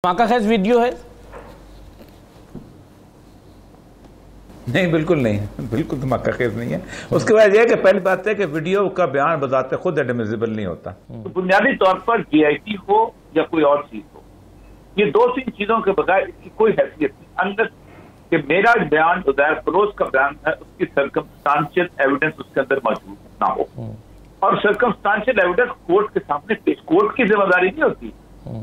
دھماکہ خیز ویڈیو ہے؟ نہیں، بالکل نہیں، بالکل دھماکہ خیز نہیں ہے۔ اس کے بعد یہ ہے کہ پہلی بات ہے کہ ویڈیو کا بیان بذات خود ایڈمیزیبل نہیں ہوتا۔ بنیادی طور پر جی آئی ٹی ہو یا کوئی اور چیز ہو، یہ دو تین چیزوں کے بغیر اس کی کوئی حیثیت نہیں، اندر کہ میرا بیان عزیر فروز کا بیان ہے، اس کی سرکمسٹانشل ایویڈنس اس کے اندر موجود نہ ہو، اور سرکمسٹانشل ایویڈنس کورٹ کے سامنے پیش، کورٹ کی ذمہ داری نہیں ہوتی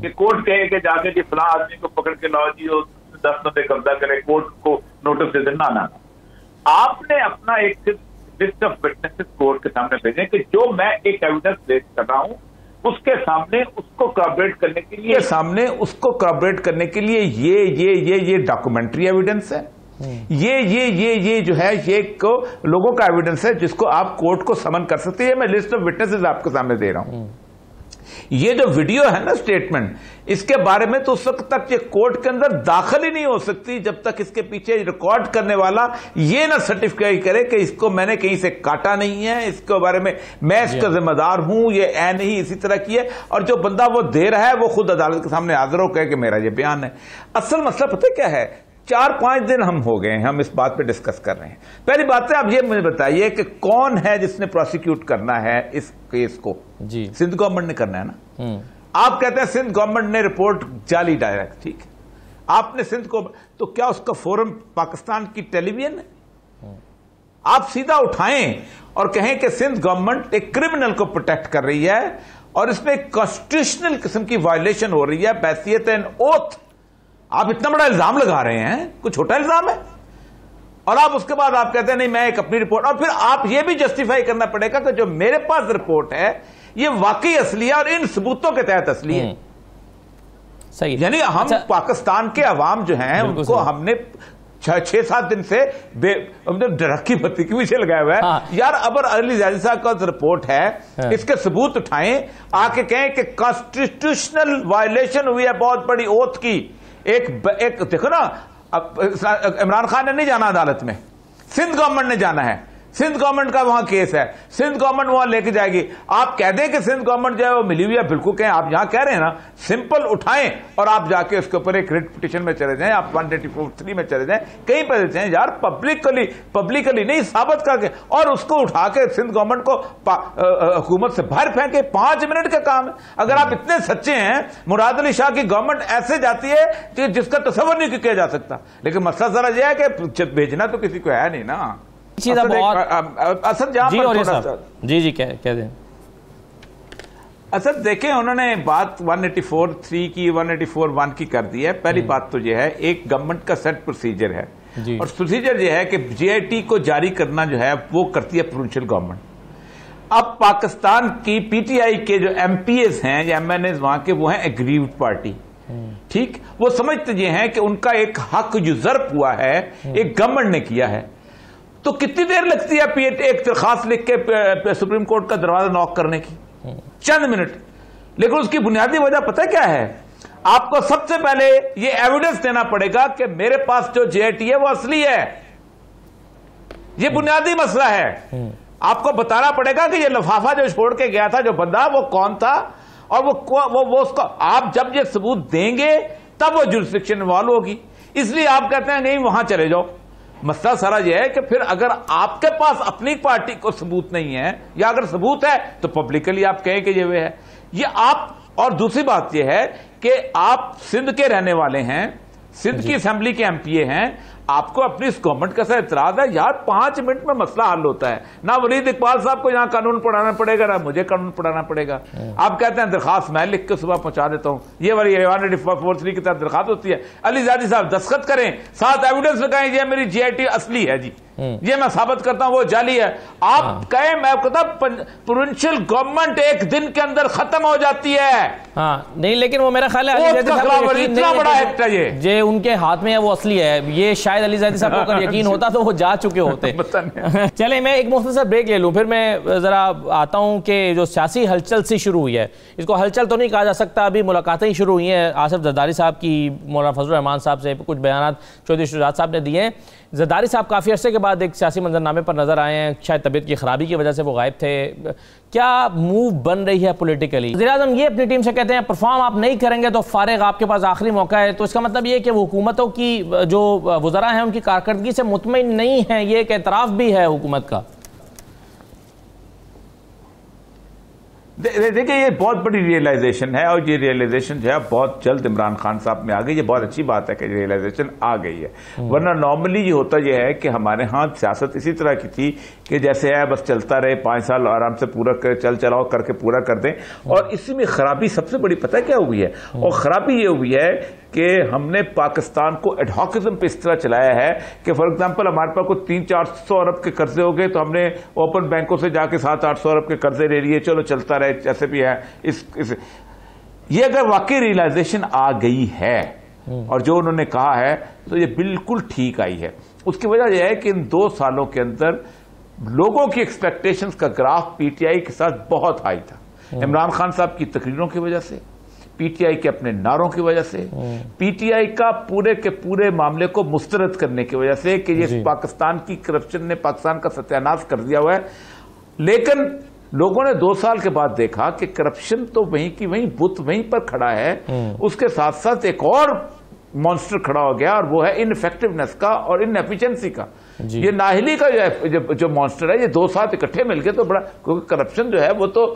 کہ کورٹ کہے کہ جا کے جی فلاں آدمی کو پکڑ کے لاؤ جی 10 بندے قبضہ کرے، کورٹ کو نوٹس دے دینا نہ۔ آپ نے اپنا ایک لسٹ آف وٹنسز کورٹ کے سامنے بھیجیں کہ جو میں ایک ایویڈنس پیش کر رہا ہوں اس کے سامنے اس کو کورابریٹ کرنے کے لیے یہ ڈاکومنٹری ایویڈنس ہے، یہ جو ہے یہ لوگوں کا ایویڈنس ہے جس کو آپ کورٹ کو سمن کر سکتے ہیں۔ میں لسٹ آف وٹنسز آپ کے سامنے دے رہا ہوں۔ یہ جو ویڈیو ہے نا سٹیٹمنٹ، اس کے بارے میں تو اس وقت تک یہ کورٹ کے اندر داخل ہی نہیں ہو سکتی جب تک اس کے پیچھے ریکارڈ کرنے والا یہ نہ سرٹیفائی کرے کہ اس کو میں نے کہیں سے کاٹا نہیں ہے، اس کے بارے میں اس کا ذمہ دار ہوں، یہ عین ہی اسی طرح کی ہے، اور جو بندہ وہ دے رہا ہے وہ خود عدالت کے سامنے حاضر ہو کہے کہ میرا یہ بیان ہے۔ اصل مسئلہ پتہ کیا ہے؟ 4-5 دن ہم ہو گئے ہیں ہم اس بات پہ ڈسکس کر رہے ہیں۔ پہلی بات ہے اب یہ مجھے بتائیے کہ کون ہے جس نے پروسیکیوٹ کرنا ہے اس کیس کو؟ جی سندھ گورنمنٹ نے کرنا ہے نا۔ آپ کہتے ہیں سندھ گورنمنٹ نے رپورٹ جعلی ڈائریکٹ، ٹھیک ہے، آپ نے سندھ کو، تو کیا اس کا فورم پاکستان کی ٹیلی ویژن ہے؟ آپ سیدھا اٹھائیں اور کہیں کہ سندھ گورنمنٹ ایک کرمنل کو پروٹیکٹ کر رہی ہے اور اس میں ایک کانسٹیٹیوشنل قسم کی وائلیشن ہو رہی ہے بحیثیت اوتھ۔ آپ اتنا بڑا الزام لگا رہے ہیں، کوئی چھوٹا الزام ہے؟ اور آپ اس کے بعد آپ کہتے ہیں نہیں میں ایک اپنی رپورٹ، اور پھر آپ یہ بھی جسٹیفائی کرنا پڑے گا کہ جو میرے پاس رپورٹ ہے یہ واقعی اصلی ہے اور ان ثبوتوں کے تحت اصلی ہے۔ صحیح، یعنی ہم پاکستان کے عوام جو ہیں ان کو ہم نے 6-7 دن سے ڈرکی بتی کے پیچھے لگایا ہوا ہے۔ یار ابر علی زیادی صاحب کا رپورٹ ہے، اس کے ثبوت اٹھائیں، آ کے کہیں کہ کانسٹیٹیوشنل وائلیشن ہوئی ہے بہت بڑی اوتھ کی۔ ایک دیکھو نا، عمران خان نے نہیں جانا عدالت میں، سندھ گورنمنٹ نے جانا ہے، سندھ گورنمنٹ کا وہاں کیس ہے، سندھ گورنمنٹ وہاں لے کے جائے گی۔ آپ کہہ دیں کہ سندھ گورنمنٹ جو ہے وہ ملی ہوئی ہے، بالکل کہیں، آپ یہاں کہہ رہے ہیں نا، سمپل اٹھائیں اور آپ جا کے اس کے اوپر ایک ریٹ پٹیشن میں چلے جائیں، آپ 184(3) میں چلے جائیں، کہیں پہ جائیں یار، پبلکلی نہیں ثابت کر کے، اور اس کو اٹھا کے سندھ گورنمنٹ کو حکومت سے باہر پھینکے۔ 5 منٹ کا کام ہے۔ اگر آپ اتنے سچے ہیں، مراد علی شاہ کی گورنمنٹ ایسے جاتی ہے کہ جس کا تصور نہیں کیا جا سکتا، لیکن مسئلہ ذرا یہ ہے کہ بھیجنا تو کسی کو ہے نہیں نا۔ جی کہہ دیں۔ اصل دیکھیں، انہوں نے بات 184(3) کی 184(1) کی کر دی ہے۔ پہلی بات تو یہ ہے ایک گورنمنٹ کا سیٹ پروسیجر ہے، اور پروسیجر یہ ہے کہ جی آئی ٹی کو جاری کرنا جو ہے وہ کرتی ہے پروونشل گورنمنٹ۔ اب پاکستان کی پی ٹی آئی کے جو ایم پی ایز ہیں یا ایم این ایز وہاں کے، وہ ہیں ایگریوڈ پارٹی، ٹھیک، وہ سمجھتے یہ ہیں کہ ان کا ایک حق یوزرپ ہوا ہے، ایک گورنمنٹ نے کیا ہے۔ تو کتنی دیر لگتی ہے ایک درخواست لکھ کے سپریم کورٹ کا دروازہ نوک کرنے کی؟ چند منٹ۔ لیکن اس کی بنیادی وجہ پتہ کیا ہے؟ آپ کو سب سے پہلے یہ ایویڈنس دینا پڑے گا کہ میرے پاس جو جے ٹی ہے وہ اصلی ہے۔ یہ بنیادی مسئلہ ہے۔ آپ کو بتانا پڑے گا کہ یہ لفافہ جو چھوڑ کے گیا تھا جو بندہ، وہ کون تھا، اور وہ اس کو آپ جب یہ ثبوت دیں گے تب وہ جورسڈکشن انوالو ہوگی۔ اس لیے آپ کہتے ہیں نہیں وہاں چلے جاؤ۔ مسئلہ سارا یہ ہے کہ پھر اگر آپ کے پاس اپنی پارٹی کو ثبوت نہیں ہے، یا اگر ثبوت ہے تو پبلکلی آپ کہیں کہ یہ ہے یہ آپ۔ اور دوسری بات یہ ہے کہ آپ سندھ کے رہنے والے ہیں، سندھ کی اسمبلی کے ایم پی اے ہیں، آپ کو اپنی اس گورنمنٹ کا سا اعتراض ہے یار، 5 منٹ میں مسئلہ حل ہوتا ہے۔ نہ ولید اقبال صاحب کو یہاں قانون پڑھانا پڑے گا، نہ مجھے قانون پڑھانا پڑے گا۔ آپ کہتے ہیں درخواست میں لکھ کے صبح پہنچا دیتا ہوں، یہ والی 184(3) کی طرح درخواست ہوتی ہے، علی زیادی صاحب دستخط کریں، ساتھ ایویڈنس لگائیں یہ میری جی آئی ٹی اصلی ہے جی، یہ میں ثابت کرتا ہوں وہ جعلی ہے۔ آپ کہیں، میں کہتا پروونشل گورنمنٹ ایک دن کے اندر ختم ہو جاتی ہے۔ نہیں، لیکن وہ میرا خیال ہے اتنا بڑا ایکٹ ہے یہ، جو ان کے ہاتھ میں ہے وہ اصلی ہے۔ یہ شاید شاید علی زیدی صاحب کو اگر یقین ہوتا تو وہ جا چکے ہوتے. چلیں میں ایک مختصر بریک لے لوں, پھر میں ذرا آتا ہوں کہ جو سیاسی ہلچل سی شروع ہوئی ہے, اس کو ہلچل تو نہیں کہا جا سکتا, ابھی ملاقاتیں ہی شروع ہوئی ہیں. آصف زرداری صاحب کی مولانا فضل الرحمان صاحب سے کچھ بیانات چودھری شجاعت صاحب نے دیے ہیں. زرداری صاحب کافی عرصے کے بعد ایک سیاسی منظرنامے پر نظر آئے ہیں, شاید طبیعت کی خرابی کی وجہ سے وہ غائب تھے. کیا موو بن رہی ہے پولیٹیکلی؟ وزیر اعظم یہ اپنی ٹیم سے کہتے ہیں پرفارم آپ نہیں کریں گے تو فارغ, آپ کے پاس آخری موقع ہے. تو اس کا مطلب یہ ہے کہ وہ حکومتوں کی جو وزراء ہیں ان کی کارکردگی سے مطمئن نہیں ہیں, یہ ایک اعتراف بھی ہے حکومت کا. دیکھیں یہ بہت بڑی ریئلائزیشن ہے, اور یہ ریئلائزیشن جو ہے بہت جلد عمران خان صاحب میں آ گئی. یہ بہت اچھی بات ہے کہ ریئلائزیشن آ گئی ہے, ورنہ نارملی یہ ہوتا یہ ہے کہ ہمارے ہاں سیاست اسی طرح کی تھی کہ جیسے ہے بس چلتا رہے, 5 سال آرام سے پورا چلاؤ کر کے پورا کر دیں. اور اسی میں خرابی سب سے بڑی پتہ کیا ہوئی ہے, اور خرابی یہ ہوئی ہے کہ ہم نے پاکستان کو ایڈہاکزم پہ اس طرح چلایا ہے کہ فار ایگزامپل ہمارے پاس کوئی 300-400 ارب کے قرضے ہو گئے تو ہم نے اوپن بینکوں سے جا کے 700-800 ارب کے قرضے لے لیے, چلو چلتا رہے جیسے بھی ہے. یہ اگر واقعی ریئلائزیشن آ گئی ہے اور جو انہوں نے کہا ہے تو یہ بالکل ٹھیک آئی ہے. اس کی وجہ یہ ہے کہ ان 2 سالوں کے اندر لوگوں کی ایکسپیکٹیشنز کا گراف پی ٹی آئی کے ساتھ بہت ہائی تھا. عمران خان صاحب کی تقریروں کی وجہ سے, پی ٹی آئی کے اپنے نعروں کی وجہ سے, پی ٹی آئی کا پورے کے پورے معاملے کو مسترد کرنے کی وجہ سے کہ یہ پاکستان کی کرپشن نے پاکستان کا ستیہ ناش کر دیا ہوا ہے. لیکن لوگوں نے 2 سال کے بعد دیکھا کہ کرپشن تو وہیں کی وہیں بت وہیں پر کھڑا ہے, اس کے ساتھ ساتھ ایک اور مانسٹر کھڑا ہو گیا, اور وہ ہے ان ایفیکٹونیس کا اور ان ایفیشنسی کا. یہ نااہلی کا جو مانسٹر ہے, یہ 2 ساتھ اکٹھے مل کے تو بڑا, کیونکہ کرپشن جو ہے وہ تو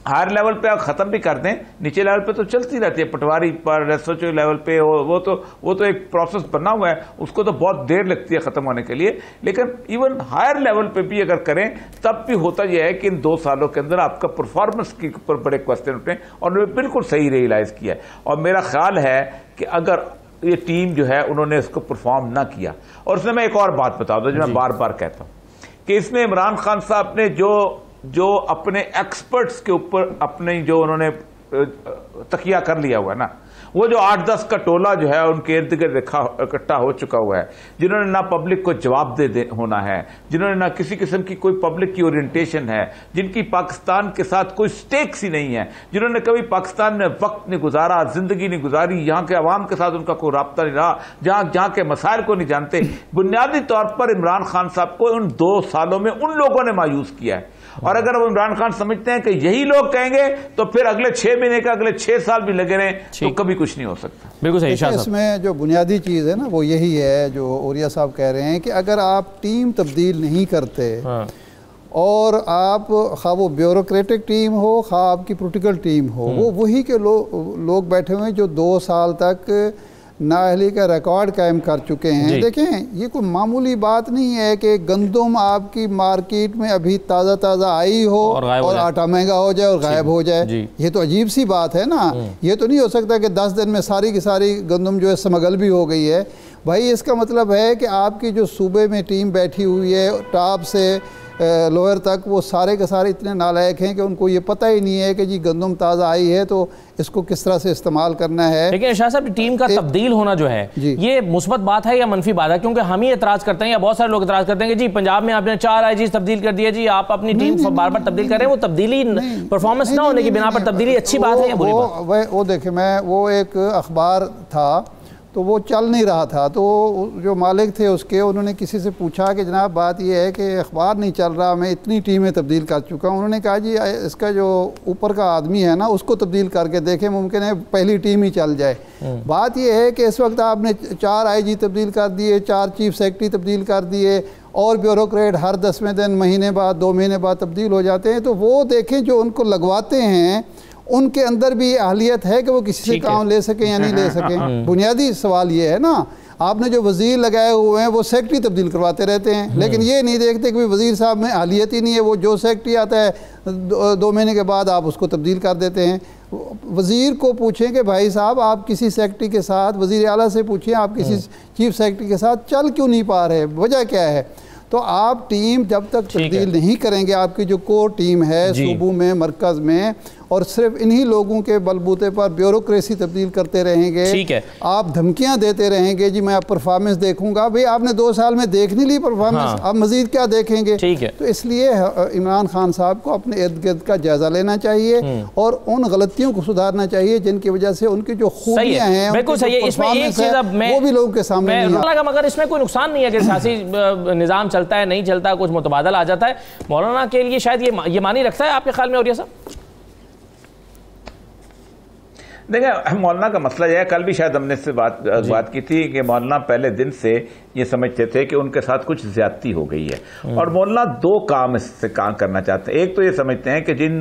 ہائر لیول پہ آپ ختم بھی کر دیں, نیچے لیول پہ تو چلتی رہتی ہے, پٹواری پر ایس ایچ او لیول پہ وہ تو ایک پروسیس بنا ہوا ہے, اس کو تو بہت دیر لگتی ہے ختم ہونے کے لیے. لیکن ایون ہائر لیول پہ بھی اگر کریں تب بھی ہوتا یہ ہے کہ ان 2 سالوں کے اندر آپ کا پرفارمنس کے اوپر بڑے کوسچن اٹھے, اور انہوں نے بالکل صحیح ریئلائز کیا ہے. اور میرا خیال ہے کہ اگر یہ ٹیم جو ہے انہوں نے اس کو پرفارم نہ کیا, اور اس میں ایک اور بات بتا دوں جو میں بار بار کہتا ہوں کہ اس میں عمران خان صاحب نے جو اپنے ایکسپرٹس کے اوپر اپنے جو انہوں نے تکیہ کر لیا ہوا ہے نا, وہ جو 8-10 کا ٹولہ جو ہے ان کے ارد گرد اکٹھا ہو چکا ہوا ہے, جنہوں نے نہ پبلک کو جواب دے ہونا ہے, جنہوں نے نہ کسی قسم کی کوئی پبلک کی اورینٹیشن ہے, جن کی پاکستان کے ساتھ کوئی سٹیکس ہی نہیں ہے, جنہوں نے کبھی پاکستان میں وقت نہیں گزارا, زندگی نہیں گزاری, یہاں کے عوام کے ساتھ ان کا کوئی رابطہ نہیں رہا, جہاں کے مسائل کو نہیں جانتے. بنیادی طور پر عمران خان صاحب کو ان 2 سالوں میں ان لوگوں نے مایوس کیا ہے. اور اگر وہ عمران خان سمجھتے ہیں کہ یہی لوگ کہیں گے تو پھر اگلے 6 مہینے کا اگلے 6 سال بھی لگے رہیں تو کبھی کچھ نہیں ہو سکتا. بالکل صحیح. اس میں جو بنیادی چیز ہے نا وہ یہی ہے جو اوریا صاحب کہہ رہے ہیں کہ اگر آپ ٹیم تبدیل نہیں کرتے اور آپ خواہ وہ بیوروکریٹک ٹیم ہو خواہ آپ کی پولیٹیکل ٹیم ہو, وہ وہی کے لوگ بیٹھے ہوئے جو 2 سال تک نااہلی کا ریکارڈ قائم کر چکے ہیں. دیکھیں یہ کوئی معمولی بات نہیں ہے کہ گندم آپ کی مارکیٹ میں ابھی تازہ آئی ہو اور آٹا مہنگا ہو جائے اور غائب ہو جائے. یہ تو عجیب سی بات ہے نا. یہ تو نہیں ہو سکتا کہ 10 دن میں ساری کی ساری گندم جو ہے سمگل بھی ہو گئی ہے. بھائی اس کا مطلب ہے کہ آپ کی جو صوبے میں ٹیم بیٹھی ہوئی ہے ٹاپ سے لوئر تک, وہ سارے کے سارے اتنے نالائق ہیں کہ ان کو یہ پتہ ہی نہیں ہے کہ جی گندم تازہ آئی ہے تو اس کو کس طرح سے استعمال کرنا ہے. لیکن ارشاد صاحب ٹیم کا تبدیل ہونا جو ہے یہ مثبت بات ہے یا منفی بات ہے؟ کیونکہ ہم ہی اعتراض کرتے ہیں یا بہت سارے لوگ اعتراض کرتے ہیں کہ جی پنجاب میں آپ نے 4 آئی جیز تبدیل کر دیا, جی آپ اپنی ٹیم بار بار تبدیل کر رہے ہیں, وہ تبدیلی پرفارمنس نہ ہونے کی بنا پر تبدیلی اچھی بات ہے یا بری بات؟ وہ دیکھیں وہ ایک اخبار تھا تو وہ چل نہیں رہا تھا, تو جو مالک تھے اس کے انہوں نے کسی سے پوچھا کہ جناب بات یہ ہے کہ اخبار نہیں چل رہا, میں اتنی ٹیمیں تبدیل کر چکا ہوں. انہوں نے کہا جی اس کا جو اوپر کا آدمی ہے نا اس کو تبدیل کر کے دیکھیں, ممکن ہے پہلی ٹیم ہی چل جائے. بات یہ ہے کہ اس وقت آپ نے 4 آئی جی تبدیل کر دیے, 4 چیف سیکرٹری تبدیل کر دیے, اور بیوروکریٹ ہر 10ویں دن مہینے بعد 2 مہینے بعد تبدیل ہو جاتے ہیں. تو وہ دیکھیں جو ان کو لگواتے ہیں ان کے اندر بھی اہلیت ہے کہ وہ کسی سے کام لے سکیں یا نہیں لے سکیں. بنیادی سوال یہ ہے نا. آپ نے جو وزیر لگائے ہوئے ہیں وہ سیکرٹری تبدیل کرواتے رہتے ہیں, لیکن یہ نہیں دیکھتے کہ وزیر صاحب میں اہلیت ہی نہیں ہے, وہ جو سیکرٹری آتا ہے 2 مہینے کے بعد آپ اس کو تبدیل کر دیتے ہیں. وزیر کو پوچھیں کہ بھائی صاحب آپ کسی سیکرٹری کے ساتھ, وزیر اعلیٰ سے پوچھیں آپ کسی چیف سیکرٹری کے ساتھ چل کیوں نہیں پا رہے, وجہ کیا ہے؟ تو آپ ٹیم جب تک تبدیل نہیں کریں گے, آپ کی جو کور ٹیم ہے صوبوں میں مرکز میں, اور صرف انہی لوگوں کے بلبوتے پر بیوروکریسی تبدیل کرتے رہیں گے. ٹھیک ہے, آپ دھمکیاں دیتے رہیں گے جی میں اب پرفارمنس دیکھوں گا. بھئی آپ نے 2 سال میں دیکھ نہیں لی پرفارمنس, آپ مزید کیا دیکھیں گے؟ ٹھیک ہے. تو اس لیے عمران خان صاحب کو اپنے ارد گرد کا جائزہ لینا چاہیے اور ان غلطیوں کو سدھارنا چاہیے جن کی وجہ سے ان کی جو خوبیاں ہیں, بالکل صحیح ہے. اس میں ایک چیز اب میں وہ بھی لوگوں کے سامنے نہیں لگا, مگر اس میں کوئی نقصان نہیں ہے کہ سیاسی نظام چلتا ہے نہیں چلتا, کچھ متبادل آ جاتا ہے. مولانا کے لیے شاید یہ معنی رکھتا ہے آپ کے خیال میں؟ اور یہ سب دیکھیں, مولانا کا مسئلہ یہ ہے, کل بھی شاید ہم نے اس سے بات کی تھی کہ مولانا پہلے دن سے یہ سمجھتے تھے کہ ان کے ساتھ کچھ زیادتی ہو گئی ہے, اور مولانا 2 کام اس سے کام کرنا چاہتے ہیں. ایک تو یہ سمجھتے ہیں کہ جن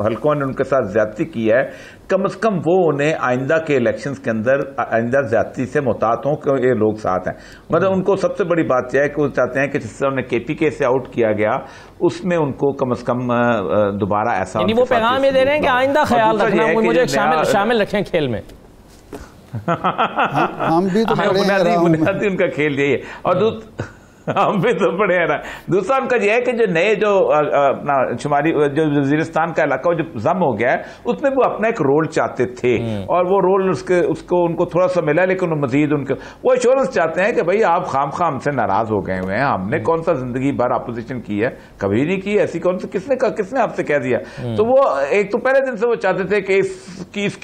حلقوں نے ان کے ساتھ زیادتی کی ہے, کم از کم وہ انہیں آئندہ کے الیکشنز کے اندر آئندہ زیادتی سے محتاط ہوں کہ یہ لوگ ساتھ ہیں. مطلب ان کو سب سے بڑی بات یہ ہے کہ وہ چاہتے ہیں کہ جس سے انہیں KPK سے آؤٹ کیا گیا اس میں ان کو کم از کم دوبارہ ایسا, یعنی وہ پیغام یہ دے رہے ہیں کہ آئندہ خیال رکھنا, مجھے شامل رکھیں کھیل میں. ہم بھی تو بنیادی ان کا کھیل یہی ہے. اور ہم بھی تو پڑے ہیں نا. دوسرا ان کا یہ ہے کہ جو نئے جو اپنا شمالی جو وزیرستان کا علاقہ جو ضم ہو گیا ہے, اس میں وہ اپنا ایک رول چاہتے تھے, اور وہ رول اس کو ان کو تھوڑا سا ملا, لیکن مزید ان کو وہ ایشورنس چاہتے ہیں کہ بھائی آپ خام ہم سے ناراض ہو گئے ہوئے ہیں, ہم نے کون سا زندگی بھر اپوزیشن کی ہے, کبھی نہیں کی ایسی, کون سے کس نے آپ سے کہہ دیا. تو وہ ایک تو پہلے دن سے وہ چاہتے تھے کہ اس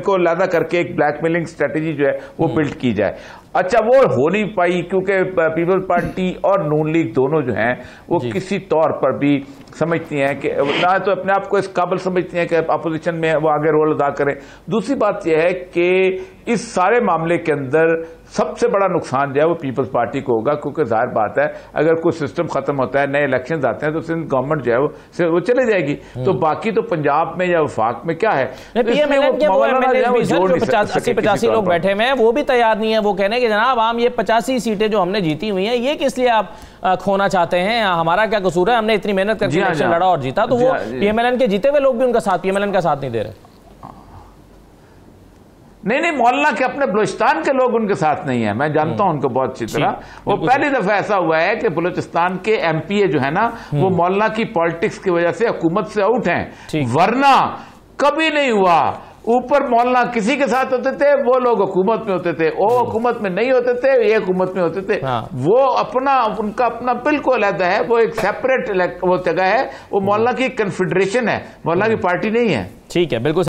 کو لادا کر کے ایک بلیک میلنگ اسٹریٹجی جو ہے وہ بلڈ کی جائے. اچھا, وہ ہو نہیں پائی کیونکہ پیپلز پارٹی اور نون لیگ دونوں جو ہیں وہ کسی طور پر بھی سمجھتی ہیں کہ نہ تو اپنے آپ کو اس قابل سمجھتی ہیں کہ اپوزیشن میں وہ آگے رول ادا کریں. دوسری بات یہ ہے کہ اس سارے معاملے کے اندر سب سے بڑا نقصان جو ہے وہ پیپلز پارٹی کو ہوگا, کیونکہ ظاہر بات ہے اگر کوئی سسٹم ختم ہوتا ہے, نئے الیکشنز آتے ہیں, تو سندھ گورنمنٹ جو ہے وہ چلے جائے گی. تو باقی تو پنجاب میں یا وفاق میں کیا ہے, 80-85 لوگ بیٹھے ہوئے ہیں, وہ بھی تیار نہیں ہے. وہ کہنے کہ جناب ہم یہ 85 سیٹیں جو ہم نے جیتی ہوئی ہیں, یہ کس لیے آپ کھونا چاہتے ہیں, ہمارا کیا قصور ہے, ہم نے اتنی محنت کر کے الیکشن لڑا اور جیتا. تو وہ PMLN کے جیتے ہوئے لوگ بھی ان کا ساتھ PMLN کا ساتھ نہیں دے رہے. نہیں, مولانا کے اپنے بلوچستان کے لوگ ان کے ساتھ نہیں ہیں, میں جانتا ہوں ان کو بہت اچھی طرح. وہ پہلی دفعہ ایسا ہوا ہے کہ بلوچستان کے MPA جو ہے نا, وہ مولانا کی پالیٹکس کی وجہ سے حکومت سے آؤٹ ہیں, ورنہ کبھی نہیں ہوا. اوپر مولانا کسی کے ساتھ ہوتے تھے, وہ لوگ حکومت میں ہوتے تھے, وہ حکومت میں نہیں ہوتے تھے, یہ حکومت میں ہوتے تھے. وہ ان کا اپنا بالکل علیحدہ ہے, وہ ایک سیپریٹ وہ جگہ ہے, وہ مولانا کی کنفیڈریشن ہے, مولانا کی پارٹی نہیں ہے. ٹھیک ہے, بالکل.